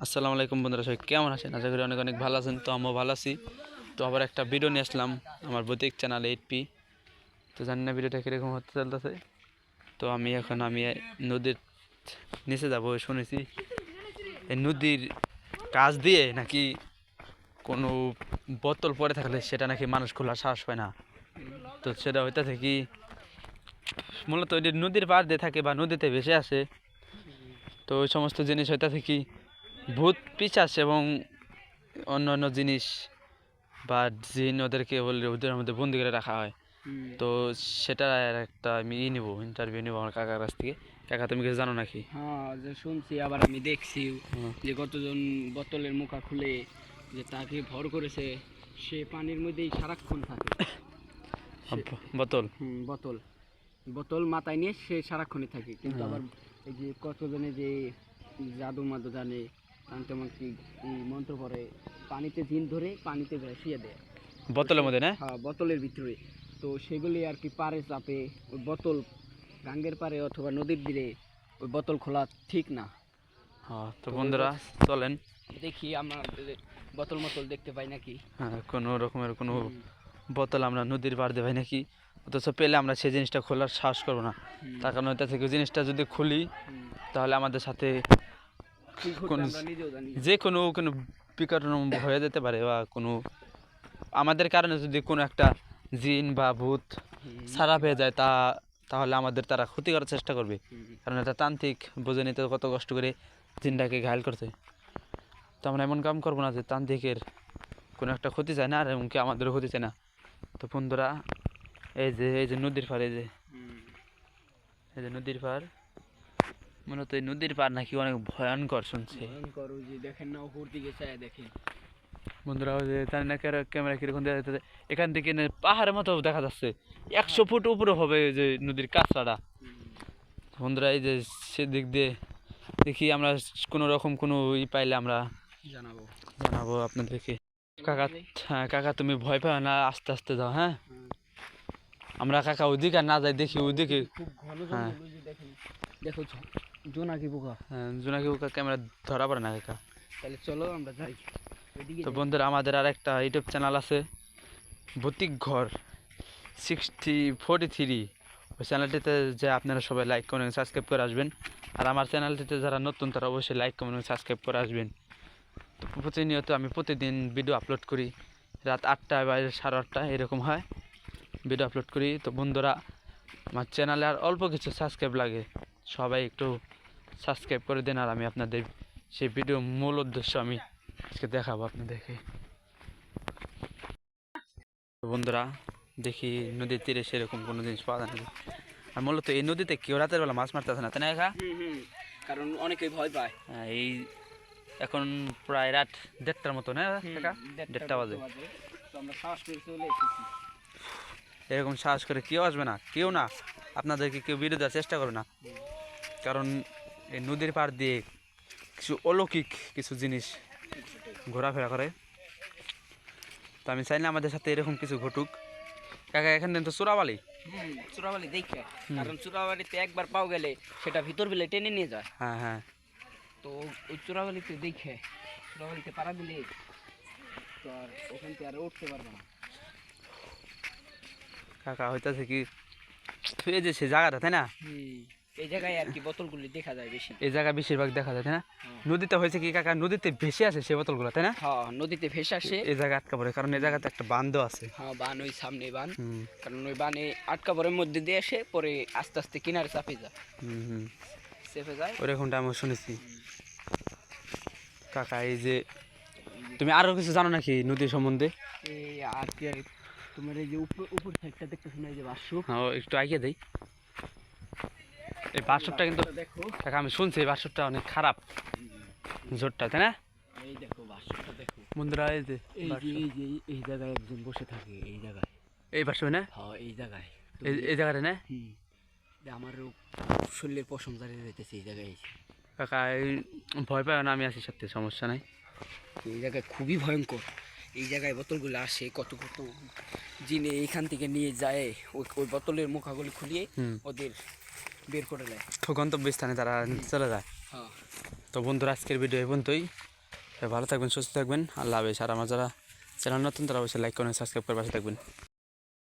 আসসালামু আলাইকুম বন্ধুরা, সবাই কেমন আছেন? আশা করি অনেক অনেক ভালো আছেন। তো আমিও ভালো আছি। তো আবার একটা ভিডিও নিয়ে আসলাম আমার বুটিক চ্যানেল 8P। তো জানি না ভিডিওটা কীরকম হতে চলতেছে। তো আমি নদীর নিচে যাবো শুনেছি। এই নদীর কাছ দিয়ে নাকি কোনো বোতল পড়ে থাকলে সেটা নাকি মানুষ খোলার সাহস পায় না। তো সেটা হইতেছে কি, মূলত ওই যে নদীর পাড় দিয়ে থাকে বা নদীতে ভেসে আসে। তো ওই সমস্ত জিনিস হইতেছে কি ভূত পিশাচ এবং অন্য অন্য জিনিস বা জিন ওদেরকে বললে ওদের মধ্যে বন্দি করে রাখা হয়। তো সেটা একটা আমি নিব, ইন্টারভিউ নিব আমার কাকার কাছ থেকে। কাকা, তুমি কিছু জানো নাকি? হ্যাঁ, যে শুনছি, আবার আমি দেখছি যে কতজন বোতলের মুখা খুলে যে তাকে ভর করেছে, সে পানির মধ্যেই সারাক্ষণ থাকে। বোতল বোতল বোতল মাথায় নিয়ে সে সারাক্ষণই থাকে, কিন্তু আবার এই যে কতজনে যে জাদু মাদু জানে, তেমন কি এই মন্ত্র পড়ে, পানিতে দিন ধরে পানিতে ভাসিয়ে দেয় বোতলের মধ্যে না? হ্যাঁ, বোতলের ভিতরে। তো সেগুলি আর কি পারে চাপে ওই বোতল গাঙ্গের পারে অথবা নদীর দিলে ওই বোতল খোলা ঠিক না। হ্যাঁ, তো বন্ধুরা চলেন দেখি আমরা বোতল মতল দেখতে পাই নাকি। হ্যাঁ, কোনো রকমের কোনো বোতল আমরা নদীর পাড় দিয়ে পাই নাকি। অথচ পেলে আমরা সেই জিনিসটা খোলার সাহস করবো না। তার কারণ ওইটা থেকে জিনিসটা যদি খুলি তাহলে আমাদের সাথে যে কোনো কোনো বিকট হয়ে যেতে পারে, বা কোনো আমাদের কারণে যদি কোনো একটা জিন বা ভূত ছাড়া পেয়ে যায় তাহলে আমাদের তারা ক্ষতি করার চেষ্টা করবে। কারণ এটা তান্ত্রিক, বুঝে নিতে কত কষ্ট করে জিনটাকে ঘায়ল করতে। তো আমরা এমন কাম করবো না যে তান্ত্রিকের কোনো একটা ক্ষতি চায় না, আর এমনকি আমাদেরও ক্ষতি চায় না। তো বন্ধুরা, এই যে নদীর পাড়, এই যে নদীর পাড়, মূলত এই নদীর পাড় নাকি অনেক ভয়ঙ্কর শুনছে। দেখেন না, উপর দিকে চায় দেখেন বন্ধুরা, ওই যে জানি না ক্যামেরা কিরকম দেখা যাচ্ছে, এখান থেকে পাহাড়ের মতো দেখা যাচ্ছে। 100 ফুট উপরে হবে ওই যে নদীর কাছড়াটা। বন্ধুরা, এই যে সেদিক দিয়ে দেখি আমরা কোনো রকম কোনো পাইলে আমরা জানাবো আপনাদেরকে। কাকা, হ্যাঁ কাকা, তুমি ভয় পাও না, আস্তে আস্তে যাও। হ্যাঁ, আমরা কাকা ওইদিকে না যাই, দেখি ওইদিকে। হ্যাঁ দেখো জোনাকি পোকা। হ্যাঁ, জোনাকি পোকা ক্যামেরা ধরা পড়ে না কাকা। তাহলে চলো আমরা যাই। তো বন্ধুরা, আমাদের আর একটা ইউটিউব চ্যানেল আছে, ভৌতিক ঘর 6043। ওই চ্যানেলটিতে যে আপনারা সবাই লাইক কমেন্ট সাবস্ক্রাইব করে আসবেন। আর আমার চ্যানেলটিতে যারা নতুন তারা অবশ্যই লাইক কমেন্ট সাবস্ক্রাইব করে আসবেন। তো প্রতিনিয়ত আমি প্রতিদিন ভিডিও আপলোড করি, রাত 8টায় বা 8:30 এরকম হয় ভিডিও আপলোড করি। তো বন্ধুরা, আমার চ্যানেলে আর অল্প কিছু সাবস্ক্রাইব লাগে, সবাই একটু সাবস্ক্রাইব করে দেন। আর আমি আপনাদের সেই ভিডিও মূল উদ্দেশ্য আমি আজকে দেখাবো আপনাদেরকে। তো বন্ধুরা, দেখি নদীর তীরে সেরকম কোনো জিনিস পাওয়া যায় না। আর মূলত এই নদীতে কেউ রাতের বেলা মাছ মারতেছে না, তাই না কাকা? কারণ অনেকেই ভয় পায়। এই এখন প্রায় রাত 1:30টার মতো না কাকা? 1:30 বাজে। তো আমরা সাহস করে চলে এসেছি। এরকম সাহস করে কেউ আসবে না, কেউ না, আপনাদেরকে কেউ ভিডিও দেওয়ার চেষ্টা করবে না। কারণ এই নদীর পাড় দিয়ে কিছু অলৌকিক কিছু জিনিস ঘোরাফেরা করে। তো আমি চাই না আমাদের সাথে এরকম কিছু ঘটুক। কাকা, এখানে তো চোরাবালি। চোরাবালি দেখে, কারণ চোরাবালিতে একবার পাও গেলে সেটা ভিতর বেলে টেনে নিয়ে যায়। হ্যাঁ হ্যাঁ। তো ওই চোরাবালিতে দেখে, চোরাবালিতে পাড়া দিলে তো আর ওখান থেকে আর উঠতে পারবে না। কাকা হইতাছে কি, এই যে সে জায়গাটা, তাই না? এই জায়গায় আর কি বোতলগুলি দেখা যায় বেশি। এই জায়গা বেশিরভাগ দেখা যায়, তাই না? নদীতে হয়েছে কি কাকা, নদীতে ভেসে আসে সে বোতলগুলো, তাই না? হ্যাঁ, নদীতে ভেসে আসে, এই জায়গা আটকা পড়ে, কারণ এই জায়গাতে একটা বান্ধও আছে। হ্যাঁ, বান ওই সামনে বান। কারণ ওই বানে আটকা পড়ে মধ্যে দিয়ে আসে, পরে আস্তে আস্তে কিনারে চাপে যায়, চেপে যায়। ওরকমটা আমি শুনেছি। কাকা, এই যে তুমি আরো কিছু জানো নাকি নদীর সম্বন্ধে? এই আর কি, তোমার এই যে উপর সাইডটা দেখতেছো না, এই যে বাসু, হ্যাঁ, একটু আগে দেই। এই বাসরটা কিন্তু দেখো কাকা, আমি শুনছি এই বাসরটা অনেক খারাপ, জোরটা, তাই না? এই দেখো বাসুটা দেখো বন্ধুরা, এই যে এই জায়গায় একজন বসে থাকে, এই জায়গায়, এই বাসর না? হ্যাঁ এই জায়গায়, এই জায়গাটা না? আমারও শরীরের পশম দাঁড়িয়ে যাইতেছে এই জায়গায়। কাকা, ভয় পায় না, আমি আছি সাথে, সমস্যা নাই। এই জায়গায় খুবই ভয়ঙ্কর। এই জায়গায় বোতলগুলো আসে, কত কত জিনে এইখান থেকে নিয়ে যায়, ওই বোতলের মুখাগুলি খুলিয়ে ওদের বের করে দেয়, গন্তব্যস্থানে তারা চলে যায়। হ্যাঁ। তো বন্ধুরা, আজকের ভিডিও এই পর্যন্তই। ভালো থাকবেন, সুস্থ থাকবেন, আল্লাহ হাফেজ। আর আমার যারা চ্যানেল নতুন তারা অবশ্যই লাইক করেন, সাবস্ক্রাইব করে পাশে থাকবেন।